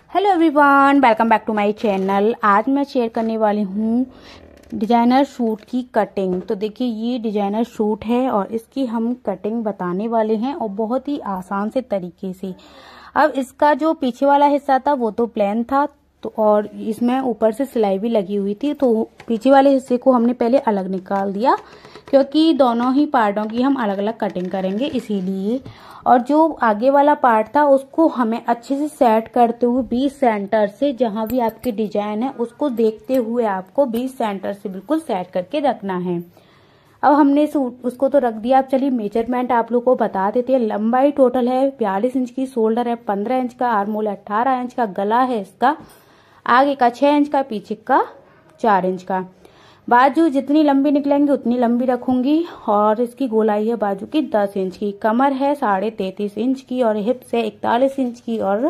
Hello everyone, welcome back to my channel. आज मैं share करने वाली हूँ डिजाइनर सूट की कटिंग। तो देखिए, ये डिजाइनर सूट है और इसकी हम कटिंग बताने वाले हैं और बहुत ही आसान से तरीके से। अब इसका जो पीछे वाला हिस्सा था वो तो प्लेन था, तो और इसमें ऊपर से सिलाई भी लगी हुई थी, तो पीछे वाले हिस्से को हमने पहले अलग निकाल दिया क्योंकि दोनों ही पार्टों की हम अलग अलग कटिंग करेंगे इसीलिए। और जो आगे वाला पार्ट था उसको हमें अच्छे से सेट करते हुए 20 सेंटर से, जहां भी आपकी डिजाइन है उसको देखते हुए आपको 20 सेंटर से बिल्कुल सेट करके रखना है। अब हमने उसको तो रख दिया। अब चलिए मेजरमेंट आप लोग को बता देते हैं। लंबाई टोटल है 42 इंच की, शोल्डर है 15 इंच का, आर्मोल 18 इंच का, गला है इसका आगे का 6 इंच का, पीछे का 4 इंच का। बाजू जितनी लंबी निकलेंगी उतनी लंबी रखूंगी और इसकी गोलाई है बाजू की 10 इंच की। कमर है 33.5 इंच की और हिप्स है 41 इंच की और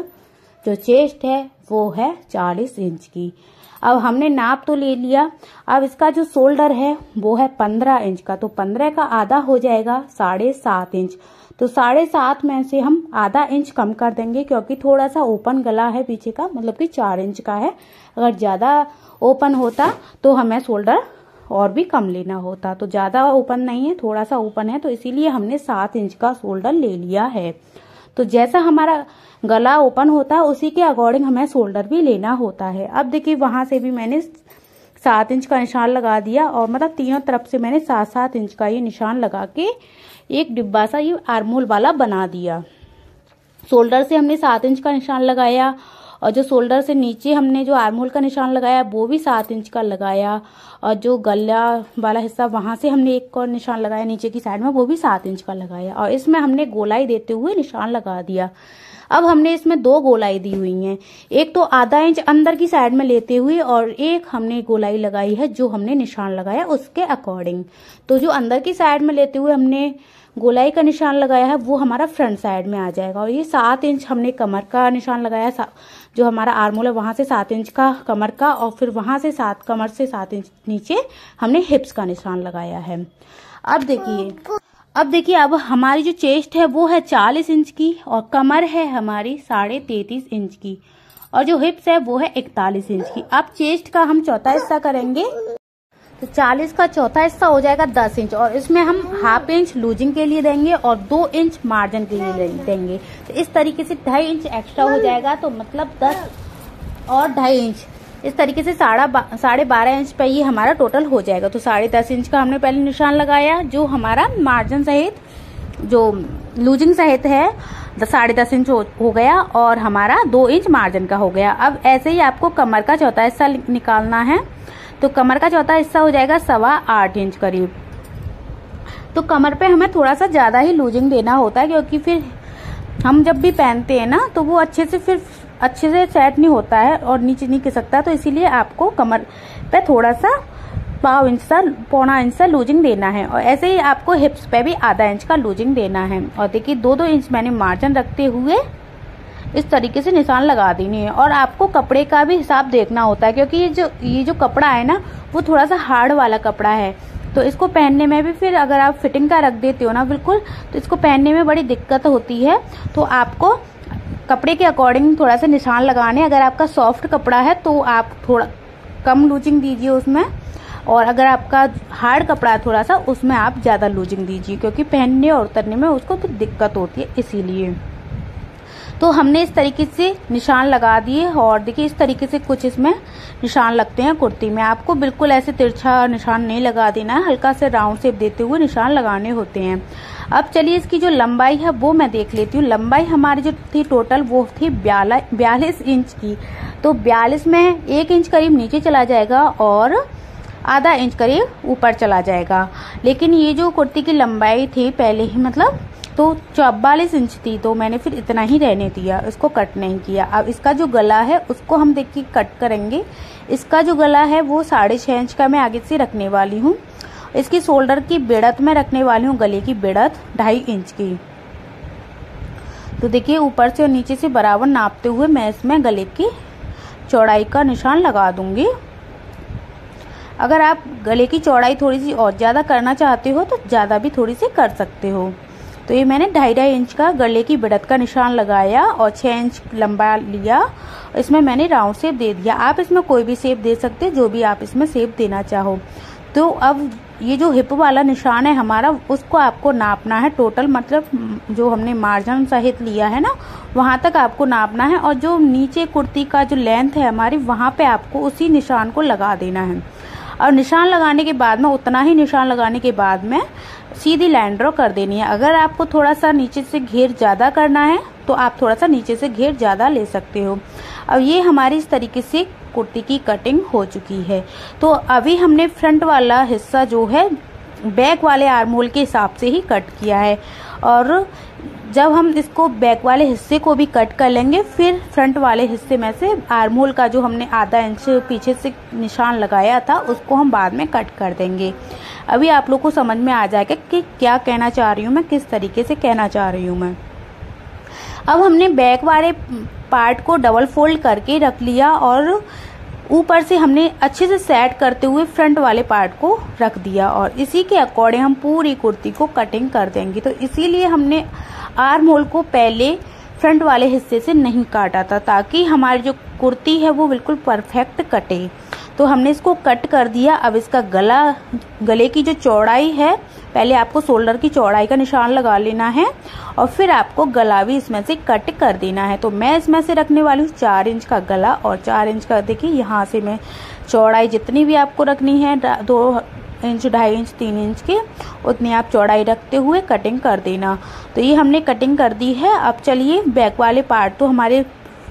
जो चेस्ट है वो है 40 इंच की। अब हमने नाप तो ले लिया। अब इसका जो शोल्डर है वो है 15 इंच का, तो 15 का आधा हो जाएगा 7.5 इंच। तो 7.5 में से हम आधा इंच कम कर देंगे क्योंकि थोड़ा सा ओपन गला है पीछे का, मतलब कि 4 इंच का है। अगर ज्यादा ओपन होता तो हमें शोल्डर और भी कम लेना होता, तो ज्यादा ओपन नहीं है, थोड़ा सा ओपन है, तो इसीलिए हमने 7 इंच का शोल्डर ले लिया है। तो जैसा हमारा गला ओपन होता है उसी के अकॉर्डिंग हमें शोल्डर भी लेना होता है। अब देखिए, वहां से भी मैंने 7 इंच का निशान लगा दिया और मतलब तीनों तरफ से मैंने 7-7 इंच का ये निशान लगा के एक डिब्बा सा ये आर्मोल वाला बना दिया। शोल्डर से हमने 7 इंच का निशान लगाया और जो शोल्डर से नीचे हमने जो आर्मोल का निशान लगाया वो भी 7 इंच का लगाया और जो गला वाला हिस्सा वहां से हमने एक और निशान लगाया नीचे की साइड में, वो भी 7 इंच का लगाया और इसमें हमने गोलाई देते हुए निशान लगा दिया। अब हमने इसमें 2 गोलाई दी हुई हैं, एक तो आधा इंच अंदर की साइड में लेते हुए और एक हमने गोलाई लगाई है जो हमने निशान लगाया उसके अकॉर्डिंग। तो जो अंदर की साइड में लेते हुए हमने गोलाई का निशान लगाया है वो हमारा फ्रंट साइड में आ जाएगा। और ये 7 इंच हमने कमर का निशान लगाया, जो हमारा आर्मोल है वहां से 7 इंच का कमर का और फिर वहां से कमर से 7 इंच नीचे हमने हिप्स का निशान लगाया है। अब देखिए अब हमारी जो चेस्ट है वो है 40 इंच की और कमर है हमारी 33.5 इंच की और जो हिप्स है वो है 41 इंच की। अब चेस्ट का हम चौथा हिस्सा करेंगे, तो 40 का चौथा हिस्सा हो जाएगा 10 इंच और इसमें हम ½ इंच लूजिंग के लिए देंगे और 2 इंच मार्जिन के लिए देंगे। तो इस तरीके से 2.5 इंच एक्स्ट्रा हो जाएगा, तो मतलब 10 और 2.5 इंच, इस तरीके से 12.5 इंच पे ये हमारा टोटल हो जाएगा। तो 10.5 इंच का हमने पहले निशान लगाया जो हमारा मार्जिन सहित, जो लूजिंग सहित है 10.5 इंच हो गया और हमारा 2 इंच मार्जिन का हो गया। अब ऐसे ही आपको कमर का चौथा हिस्सा निकालना है, तो कमर का चौथा हिस्सा हो जाएगा 8.25 इंच करीब। तो कमर पे हमें थोड़ा सा ज्यादा ही लूजिंग देना होता है क्योंकि फिर हम जब भी पहनते हैं ना तो वो अच्छे से सेट नहीं होता है और नीचे नहीं खिसकता, तो इसीलिए आपको कमर पे थोड़ा सा पौना इंच सा लूजिंग देना है और ऐसे ही आपको हिप्स पे भी आधा इंच का लूजिंग देना है। और देखिए 2-2 इंच मैंने मार्जिन रखते हुए इस तरीके से निशान लगा देनी है। और आपको कपड़े का भी हिसाब देखना होता है क्योंकि ये जो कपड़ा है ना वो थोड़ा सा हार्ड वाला कपड़ा है, तो इसको पहनने में भी फिर अगर आप फिटिंग का रख देते हो ना बिल्कुल, तो इसको पहनने में बड़ी दिक्कत होती है। तो आपको कपड़े के अकॉर्डिंग थोड़ा सा निशान लगाने। अगर आपका सॉफ्ट कपड़ा है तो आप थोड़ा कम लूजिंग दीजिए उसमें, और अगर आपका हार्ड कपड़ा है थोड़ा सा उसमें आप ज्यादा लूजिंग दीजिए क्योंकि पहनने और उतरने में उसको फिर दिक्कत होती है इसीलिए। तो हमने इस तरीके से निशान लगा दिए और देखिए इस तरीके से कुछ इसमें निशान लगते हैं कुर्ती में। आपको बिल्कुल ऐसे तिरछा निशान नहीं लगा देना है, हल्का से राउंड शेप देते हुए निशान लगाने होते हैं। अब चलिए इसकी जो लंबाई है वो मैं देख लेती हूँ। लंबाई हमारी जो थी टोटल वो थी 42 इंच की, तो 42 में 1 इंच करीब नीचे चला जाएगा और आधा इंच करीब ऊपर चला जाएगा। लेकिन ये जो कुर्ती की लंबाई थी पहले ही मतलब तो 44 इंच थी, तो मैंने फिर इतना ही रहने दिया, इसको कट नहीं किया। अब इसका जो गला है उसको हम देखिए कट करेंगे। इसका जो गला है वो 6.5 इंच का मैं आगे से रखने वाली हूँ। इसकी शोल्डर की बेड़त में रखने वाली हूँ, गले की बेड़त 2.5 इंच की। तो देखिए ऊपर से और नीचे से बराबर नापते हुए मैं इसमें गले की चौड़ाई का निशान लगा दूंगी। अगर आप गले की चौड़ाई थोड़ी सी और ज्यादा करना चाहते हो तो ज्यादा भी थोड़ी सी कर सकते हो। तो ये मैंने 2.5 इंच का गले की बढ़त का निशान लगाया और 6 इंच लंबा लिया। इसमें मैंने राउंड शेप दे दिया। आप इसमें कोई भी शेप दे सकते हैं, जो भी आप इसमें शेप देना चाहो। तो अब ये जो हिप वाला निशान है हमारा, उसको आपको नापना है टोटल, मतलब जो हमने मार्जिन सहित लिया है ना, वहां तक आपको नापना है। और जो नीचे कुर्ती का जो लेंथ है हमारी, वहां पे आपको उसी निशान को लगा देना है। और निशान लगाने के बाद में, उतना ही निशान लगाने के बाद में सीधी लाइन ड्रॉ कर देनी है। अगर आपको थोड़ा सा नीचे से घेर ज्यादा करना है तो आप थोड़ा सा नीचे से घेर ज्यादा ले सकते हो। अब ये हमारी इस तरीके से कुर्ती की कटिंग हो चुकी है। तो अभी हमने फ्रंट वाला हिस्सा जो है बैक वाले आर्म होल के हिसाब से ही कट किया है। और जब हम इसको बैक वाले हिस्से को भी कट कर लेंगे, फिर फ्रंट वाले हिस्से में से आर्म होल का जो हमने आधा इंच पीछे से निशान लगाया था, उसको हम बाद में कट कर देंगे। अभी आप लोग को समझ में आ जाएगा कि क्या कहना चाह रही हूँ मैं, किस तरीके से कहना चाह रही हूँ मैं। अब हमने बैक वाले पार्ट को डबल फोल्ड करके रख लिया और ऊपर से हमने अच्छे से सेट करते हुए फ्रंट वाले पार्ट को रख दिया। और इसी के अकॉर्डिंग हम पूरी कुर्ती को कटिंग कर देंगे। तो इसीलिए हमने आर्म होल को पहले फ्रंट वाले हिस्से से नहीं काटा था, ताकि हमारी जो कुर्ती है वो बिल्कुल परफेक्ट कटे। तो हमने इसको कट कर दिया। अब इसका गले की जो चौड़ाई है, पहले आपको शोल्डर की चौड़ाई का निशान लगा लेना है और फिर आपको गला भी इसमें से कट कर देना है। तो मैं इसमें से रखने वाली हूँ 4 इंच का गला और 4 इंच का, देखिए यहाँ से मैं चौड़ाई जितनी भी आपको रखनी है, 2 इंच, 2.5 इंच, 3 इंच के, उतनी आप चौड़ाई रखते हुए कटिंग कर देना। तो ये हमने कटिंग कर दी है। अब चलिए, बैक वाले पार्ट तो हमारे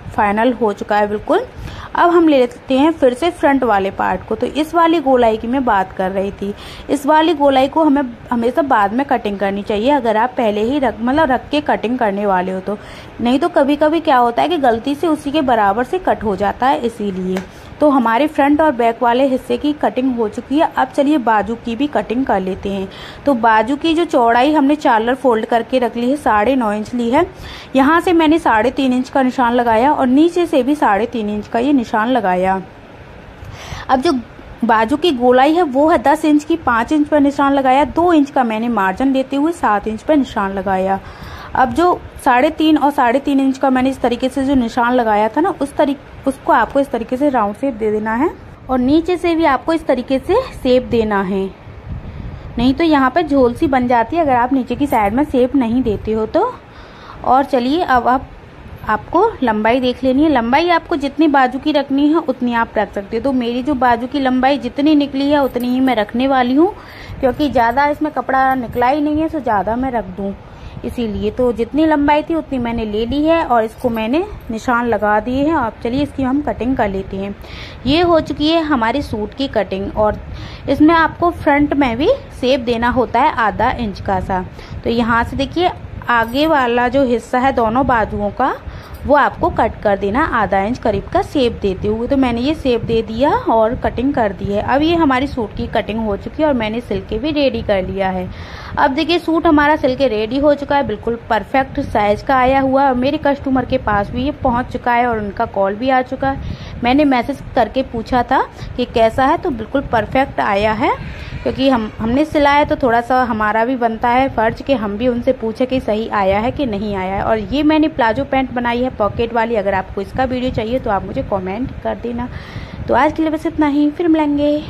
फाइनल हो चुका है बिल्कुल। अब हम ले लेते हैं फिर से फ्रंट वाले पार्ट को। तो इस वाली गोलाई की मैं बात कर रही थी। इस वाली गोलाई को हमें हमेशा बाद में कटिंग करनी चाहिए, अगर आप पहले ही रख के कटिंग करने वाले हो तो। नहीं तो कभी कभी क्या होता है कि गलती से उसी के बराबर से कट हो जाता है, इसीलिए। तो हमारे फ्रंट और बैक वाले हिस्से की कटिंग हो चुकी है। अब चलिए बाजू की भी कटिंग कर लेते हैं। तो बाजू की जो चौड़ाई हमने चार्लर फोल्ड करके रख ली है, 9.5 इंच ली है। यहाँ से मैंने 3.5 इंच का निशान लगाया और नीचे से भी 3.5 इंच का ये निशान लगाया। अब जो बाजू की गोलाई है वो है 10 इंच की, 5 इंच पर निशान लगाया, 2 इंच का मैंने मार्जिन लेते हुए 7 इंच पर निशान लगाया। अब जो 3.5 और 3.5 इंच का मैंने इस तरीके से जो निशान लगाया था ना, उसको आपको इस तरीके से राउंड शेप दे देना है और नीचे से भी आपको इस तरीके से शेप देना है। नहीं तो यहाँ पे झोल सी बन जाती है अगर आप नीचे की साइड में शेप नहीं देते हो तो। और चलिए, अब आपको लंबाई देख लेनी है। लंबाई आपको जितनी बाजू की रखनी है उतनी आप रख सकते हो। तो मेरी जो बाजू की लंबाई जितनी निकली है उतनी ही मैं रखने वाली हूँ, क्योंकि ज्यादा इसमें कपड़ा निकला ही नहीं है, तो ज्यादा मैं रख दूं इसीलिए। तो जितनी लंबाई थी उतनी मैंने ले ली है और इसको मैंने निशान लगा दिए हैं। अब चलिए इसकी हम कटिंग कर लेते हैं। ये हो चुकी है हमारी सूट की कटिंग और इसमें आपको फ्रंट में भी शेप देना होता है आधा इंच का सा। तो यहाँ से देखिए, आगे वाला जो हिस्सा है दोनों बाजुओं का, वो आपको कट कर देना आधा इंच करीब का शेप देते हुए। तो मैंने ये शेप दे दिया और कटिंग कर दी है। अब ये हमारी सूट की कटिंग हो चुकी है और मैंने सिल के भी रेडी कर लिया है। अब देखिए, सूट हमारा सिल के रेडी हो चुका है, बिल्कुल परफेक्ट साइज का आया हुआ है। मेरे कस्टमर के पास भी ये पहुंच चुका है और उनका कॉल भी आ चुका है। मैंने मैसेज करके पूछा था कि कैसा है, तो बिल्कुल परफेक्ट आया है। क्योंकि हमने सिलाया तो थोड़ा सा हमारा भी बनता है फर्ज कि हम भी उनसे पूछे कि सही आया है कि नहीं आया है। और ये मैंने प्लाजो पैंट बनाई है पॉकेट वाली। अगर आपको इसका वीडियो चाहिए तो आप मुझे कमेंट कर देना। तो आज के लिए बस इतना ही, फिर मिलेंगे।